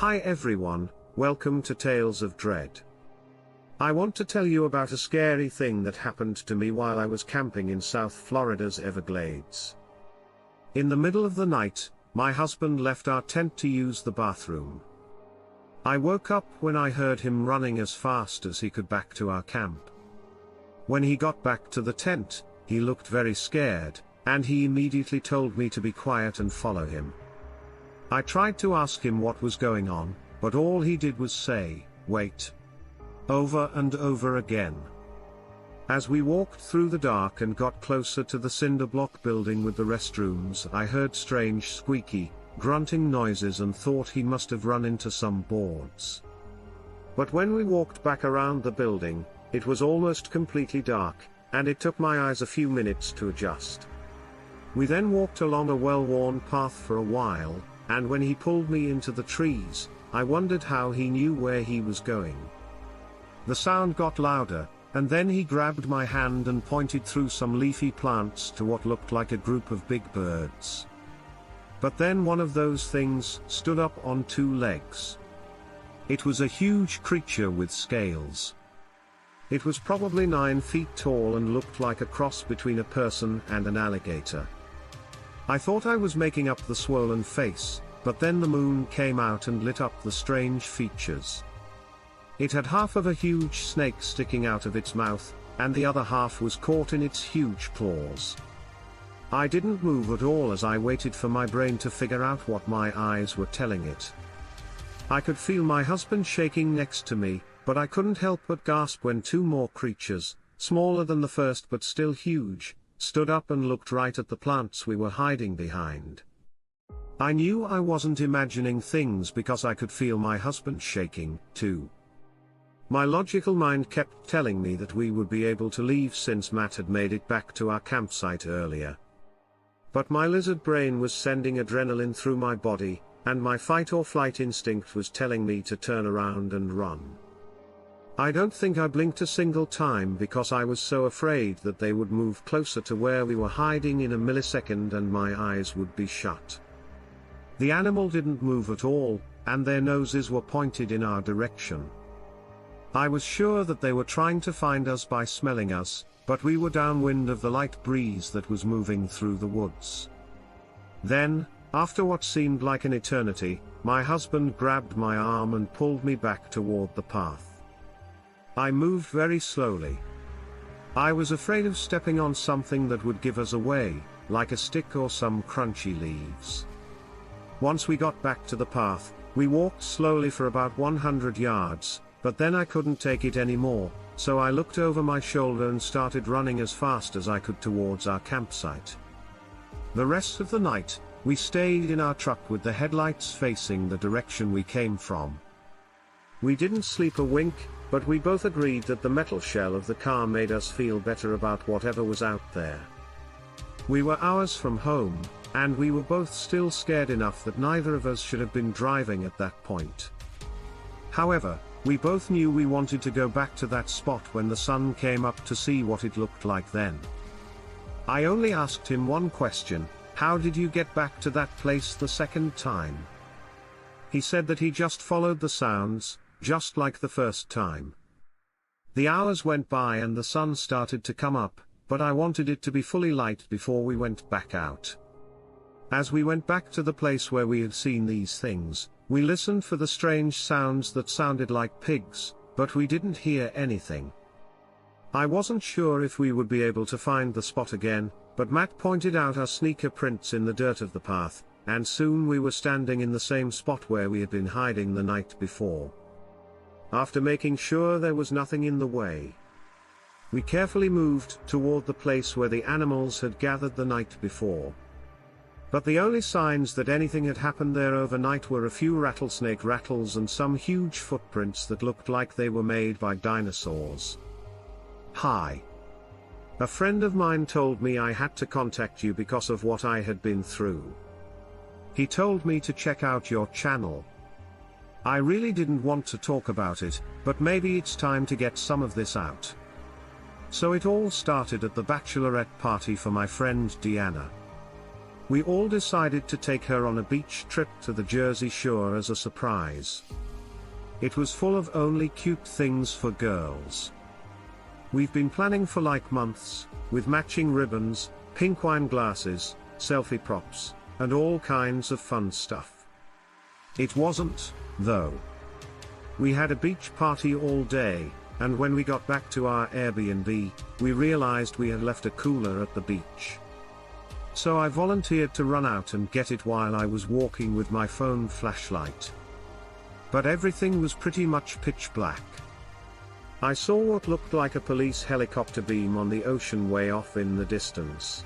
Hi everyone, welcome to Tales of Dread. I want to tell you about a scary thing that happened to me while I was camping in South Florida's Everglades. In the middle of the night, my husband left our tent to use the bathroom. I woke up when I heard him running as fast as he could back to our camp. When he got back to the tent, he looked very scared, and he immediately told me to be quiet and follow him. I tried to ask him what was going on, but all he did was say, "Wait," over and over again. As we walked through the dark and got closer to the cinder block building with the restrooms, I heard strange squeaky, grunting noises and thought he must have run into some boards. But when we walked back around the building, it was almost completely dark, and it took my eyes a few minutes to adjust. We then walked along a well-worn path for a while, and when he pulled me into the trees, I wondered how he knew where he was going. The sound got louder, and then he grabbed my hand and pointed through some leafy plants to what looked like a group of big birds. But then one of those things stood up on two legs. It was a huge creature with scales. It was probably 9 feet tall and looked like a cross between a person and an alligator. I thought I was making up the swollen face, but then the moon came out and lit up the strange features. It had half of a huge snake sticking out of its mouth, and the other half was caught in its huge claws. I didn't move at all as I waited for my brain to figure out what my eyes were telling it. I could feel my husband shaking next to me, but I couldn't help but gasp when two more creatures, smaller than the first but still huge, stood up and looked right at the plants we were hiding behind. I knew I wasn't imagining things because I could feel my husband shaking, too. My logical mind kept telling me that we would be able to leave since Matt had made it back to our campsite earlier. But my lizard brain was sending adrenaline through my body, and my fight or flight instinct was telling me to turn around and run. I don't think I blinked a single time because I was so afraid that they would move closer to where we were hiding in a millisecond and my eyes would be shut. The animal didn't move at all, and their noses were pointed in our direction. I was sure that they were trying to find us by smelling us, but we were downwind of the light breeze that was moving through the woods. Then, after what seemed like an eternity, my husband grabbed my arm and pulled me back toward the path. I moved very slowly. I was afraid of stepping on something that would give us away, like a stick or some crunchy leaves. Once we got back to the path, we walked slowly for about 100 yards, but then I couldn't take it anymore, so I looked over my shoulder and started running as fast as I could towards our campsite. The rest of the night, we stayed in our truck with the headlights facing the direction we came from. We didn't sleep a wink, but we both agreed that the metal shell of the car made us feel better about whatever was out there. We were hours from home, and we were both still scared enough that neither of us should have been driving at that point. However, we both knew we wanted to go back to that spot when the sun came up to see what it looked like then. I only asked him one question: how did you get back to that place the second time? He said that he just followed the sounds, just like the first time. The hours went by and the sun started to come up, but I wanted it to be fully light before we went back out. As we went back to the place where we had seen these things, we listened for the strange sounds that sounded like pigs, but we didn't hear anything. I wasn't sure if we would be able to find the spot again, but Matt pointed out our sneaker prints in the dirt of the path, and soon we were standing in the same spot where we had been hiding the night before. After making sure there was nothing in the way, we carefully moved toward the place where the animals had gathered the night before. But the only signs that anything had happened there overnight were a few rattlesnake rattles and some huge footprints that looked like they were made by dinosaurs. Hi. A friend of mine told me I had to contact you because of what I had been through. He told me to check out your channel. I really didn't want to talk about it, but maybe it's time to get some of this out. So it all started at the bachelorette party for my friend Deanna. We all decided to take her on a beach trip to the Jersey Shore as a surprise. It was full of only cute things for girls. We've been planning for like months, with matching ribbons, pink wine glasses, selfie props, and all kinds of fun stuff. It wasn't, though. We had a beach party all day, and when we got back to our Airbnb, we realized we had left a cooler at the beach. So I volunteered to run out and get it while I was walking with my phone flashlight. But everything was pretty much pitch black. I saw what looked like a police helicopter beam on the ocean way off in the distance.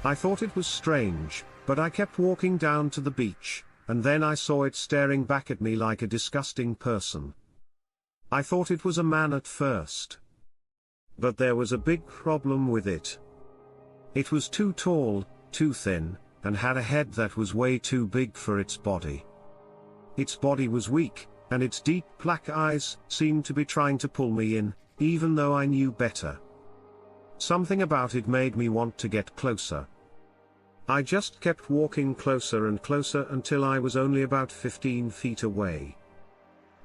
I thought it was strange, but I kept walking down to the beach, and then I saw it staring back at me like a disgusting person. I thought it was a man at first. But there was a big problem with it. It was too tall, too thin, and had a head that was way too big for its body. Its body was weak, and its deep black eyes seemed to be trying to pull me in, even though I knew better. Something about it made me want to get closer. I just kept walking closer and closer until I was only about 15 feet away.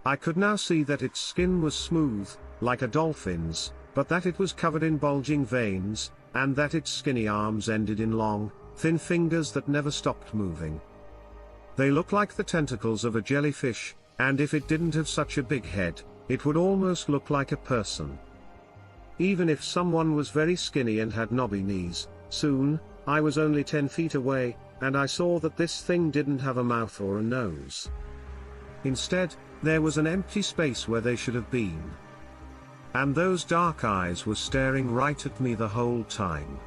I could now see that its skin was smooth, like a dolphin's, but that it was covered in bulging veins, and that its skinny arms ended in long, thin fingers that never stopped moving. They looked like the tentacles of a jellyfish, and if it didn't have such a big head, it would almost look like a person. Even if someone was very skinny and had knobby knees, soon, I was only 10 feet away, and I saw that this thing didn't have a mouth or a nose. Instead, there was an empty space where they should have been. And those dark eyes were staring right at me the whole time.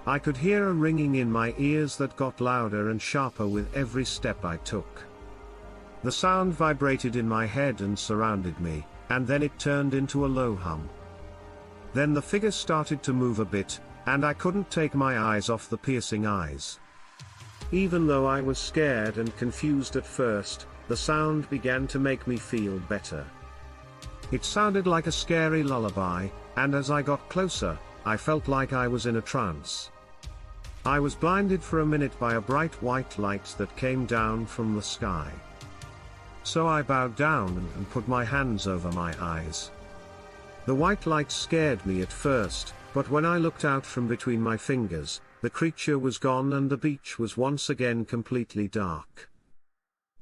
I could hear a ringing in my ears that got louder and sharper with every step I took. The sound vibrated in my head and surrounded me, and then it turned into a low hum. Then the figure started to move a bit, and I couldn't take my eyes off the piercing eyes. Even though I was scared and confused at first, the sound began to make me feel better. It sounded like a scary lullaby, and as I got closer, I felt like I was in a trance. I was blinded for a minute by a bright white light that came down from the sky. So I bowed down and put my hands over my eyes. The white light scared me at first, but when I looked out from between my fingers, the creature was gone and the beach was once again completely dark.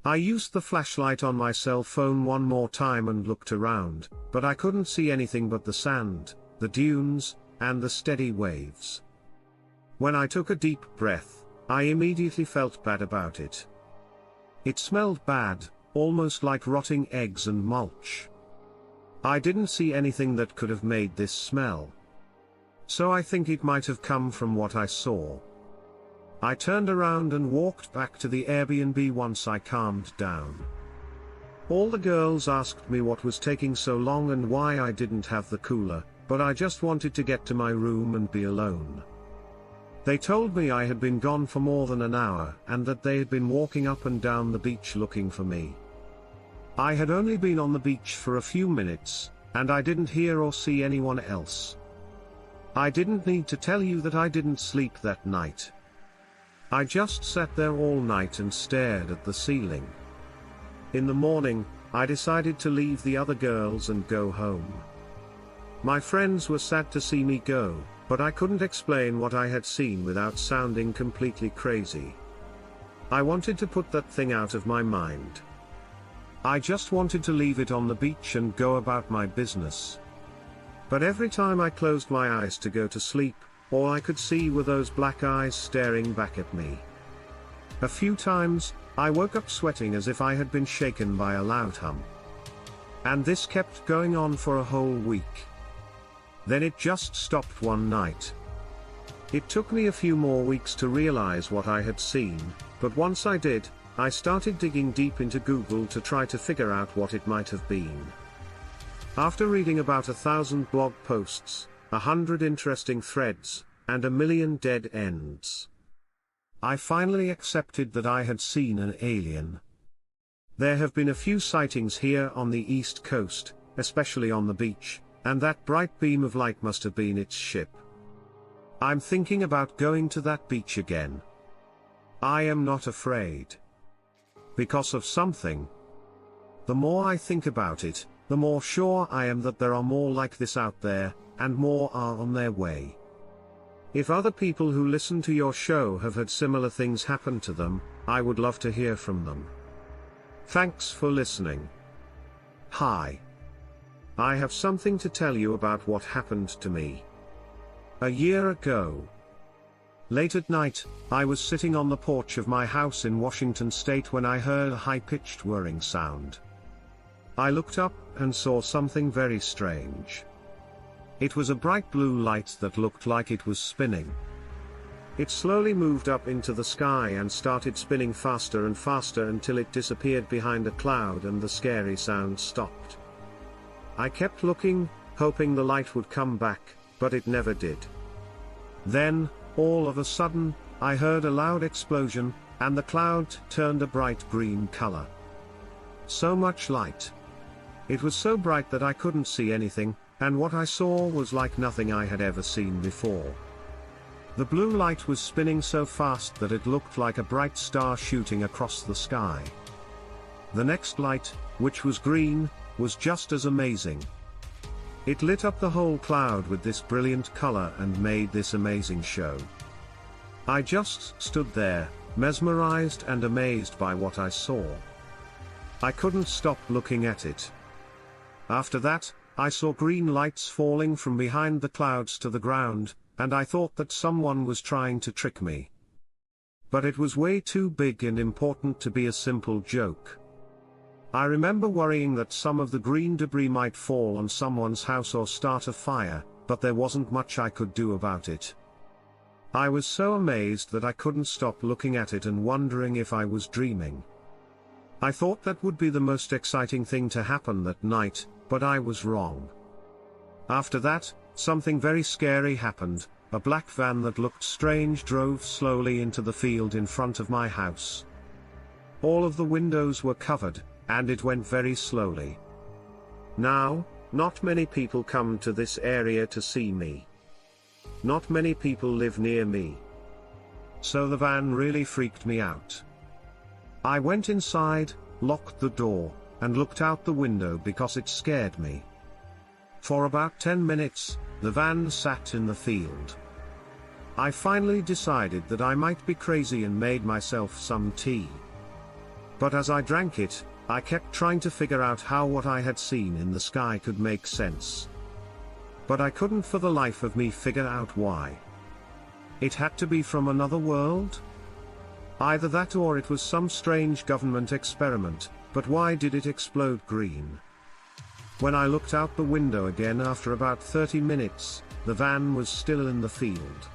I used the flashlight on my cell phone one more time and looked around, but I couldn't see anything but the sand, the dunes, and the steady waves. When I took a deep breath, I immediately felt bad about it. It smelled bad, almost like rotting eggs and mulch. I didn't see anything that could have made this smell. So I think it might have come from what I saw. I turned around and walked back to the Airbnb once I calmed down. All the girls asked me what was taking so long and why I didn't have the cooler, but I just wanted to get to my room and be alone. They told me I had been gone for more than an hour and that they had been walking up and down the beach looking for me. I had only been on the beach for a few minutes, and I didn't hear or see anyone else. I didn't need to tell you that I didn't sleep that night. I just sat there all night and stared at the ceiling. In the morning, I decided to leave the other girls and go home. My friends were sad to see me go, but I couldn't explain what I had seen without sounding completely crazy. I wanted to put that thing out of my mind. I just wanted to leave it on the beach and go about my business. But every time I closed my eyes to go to sleep, all I could see were those black eyes staring back at me. A few times, I woke up sweating as if I had been shaken by a loud hum. And this kept going on for a whole week. Then it just stopped one night. It took me a few more weeks to realize what I had seen, but once I did, I started digging deep into Google to try to figure out what it might have been. After reading about 1,000 blog posts, 100 interesting threads, and 1,000,000 dead ends, I finally accepted that I had seen an alien. There have been a few sightings here on the East Coast, especially on the beach, and that bright beam of light must have been its ship. I'm thinking about going to that beach again. I am not afraid. Because of something. The more I think about it, the more sure I am that there are more like this out there, and more are on their way. If other people who listen to your show have had similar things happen to them, I would love to hear from them. Thanks for listening. Hi. I have something to tell you about what happened to me. A year ago. Late at night, I was sitting on the porch of my house in Washington state when I heard a high-pitched whirring sound. I looked up and saw something very strange. It was a bright blue light that looked like it was spinning. It slowly moved up into the sky and started spinning faster and faster until it disappeared behind a cloud and the scary sound stopped. I kept looking, hoping the light would come back, but it never did. Then, all of a sudden, I heard a loud explosion, and the cloud turned a bright green color. So much light. It was so bright that I couldn't see anything, and what I saw was like nothing I had ever seen before. The blue light was spinning so fast that it looked like a bright star shooting across the sky. The next light, which was green, was just as amazing. It lit up the whole cloud with this brilliant color and made this amazing show. I just stood there, mesmerized and amazed by what I saw. I couldn't stop looking at it. After that, I saw green lights falling from behind the clouds to the ground, and I thought that someone was trying to trick me. But it was way too big and important to be a simple joke. I remember worrying that some of the green debris might fall on someone's house or start a fire, but there wasn't much I could do about it. I was so amazed that I couldn't stop looking at it and wondering if I was dreaming. I thought that would be the most exciting thing to happen that night, but I was wrong. After that, something very scary happened. A black van that looked strange drove slowly into the field in front of my house. All of the windows were covered, and it went very slowly. Now, not many people come to this area to see me. Not many people live near me. So the van really freaked me out. I went inside, locked the door, and looked out the window because it scared me. For about 10 minutes, the van sat in the field. I finally decided that I might be crazy and made myself some tea. But as I drank it, I kept trying to figure out how what I had seen in the sky could make sense. But I couldn't for the life of me figure out why. It had to be from another world? Either that or it was some strange government experiment, but why did it explode green? When I looked out the window again after about 30 minutes, the van was still in the field.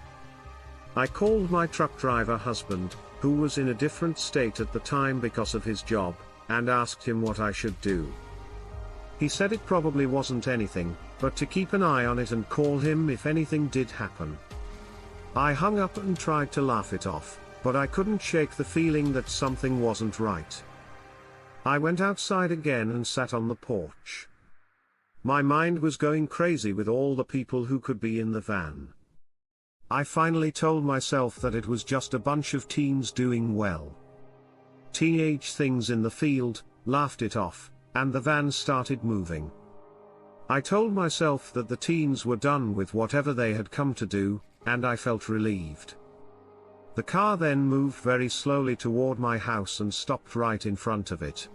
I called my truck driver husband, who was in a different state at the time because of his job, and asked him what I should do. He said it probably wasn't anything, but to keep an eye on it and call him if anything did happen. I hung up and tried to laugh it off, but I couldn't shake the feeling that something wasn't right. I went outside again and sat on the porch. My mind was going crazy with all the people who could be in the van. I finally told myself that it was just a bunch of teens doing well. Teenage things in the field, laughed it off, and the van started moving. I told myself that the teens were done with whatever they had come to do, and I felt relieved. The car then moved very slowly toward my house and stopped right in front of it.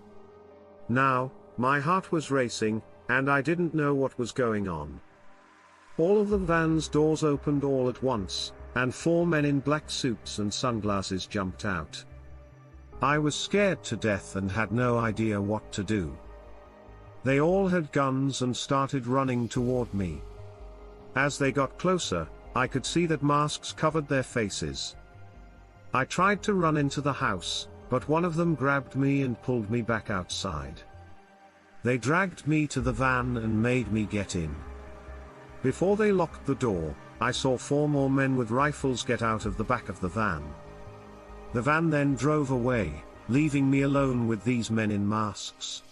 Now, my heart was racing, and I didn't know what was going on. All of the van's doors opened all at once, and 4 men in black suits and sunglasses jumped out. I was scared to death and had no idea what to do. They all had guns and started running toward me. As they got closer, I could see that masks covered their faces. I tried to run into the house, but one of them grabbed me and pulled me back outside. They dragged me to the van and made me get in. Before they locked the door, I saw 4 more men with rifles get out of the back of the van. The van then drove away, leaving me alone with these men in masks.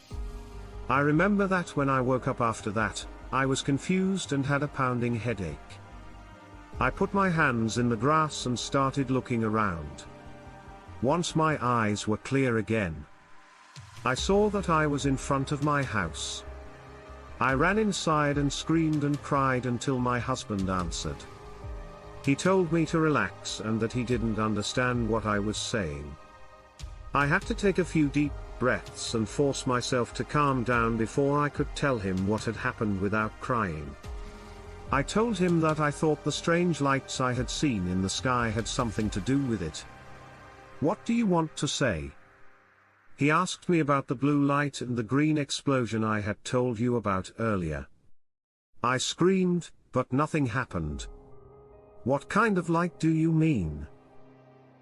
I remember that when I woke up after that, I was confused and had a pounding headache. I put my hands in the grass and started looking around. Once my eyes were clear again, I saw that I was in front of my house. I ran inside and screamed and cried until my husband answered. He told me to relax and that he didn't understand what I was saying. I had to take a few deep breaths and force myself to calm down before I could tell him what had happened without crying. I told him that I thought the strange lights I had seen in the sky had something to do with it. "What do you want to say?" He asked me about the blue light and the green explosion I had told you about earlier. I screamed, but nothing happened. "What kind of light do you mean?"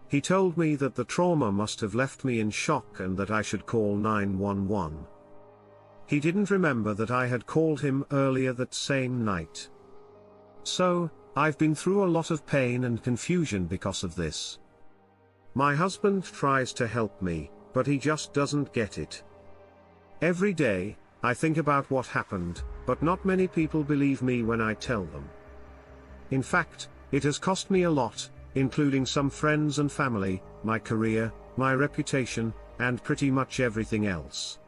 He told me that the trauma must have left me in shock and that I should call 911. He didn't remember that I had called him earlier that same night. So, I've been through a lot of pain and confusion because of this. My husband tries to help me, but he just doesn't get it. Every day, I think about what happened, but not many people believe me when I tell them. In fact, it has cost me a lot, including some friends and family, my career, my reputation, and pretty much everything else.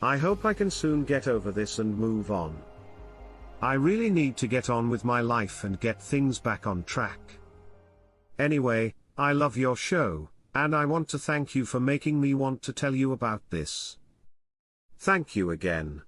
I hope I can soon get over this and move on. I really need to get on with my life and get things back on track. Anyway, I love your show, and I want to thank you for making me want to tell you about this. Thank you again.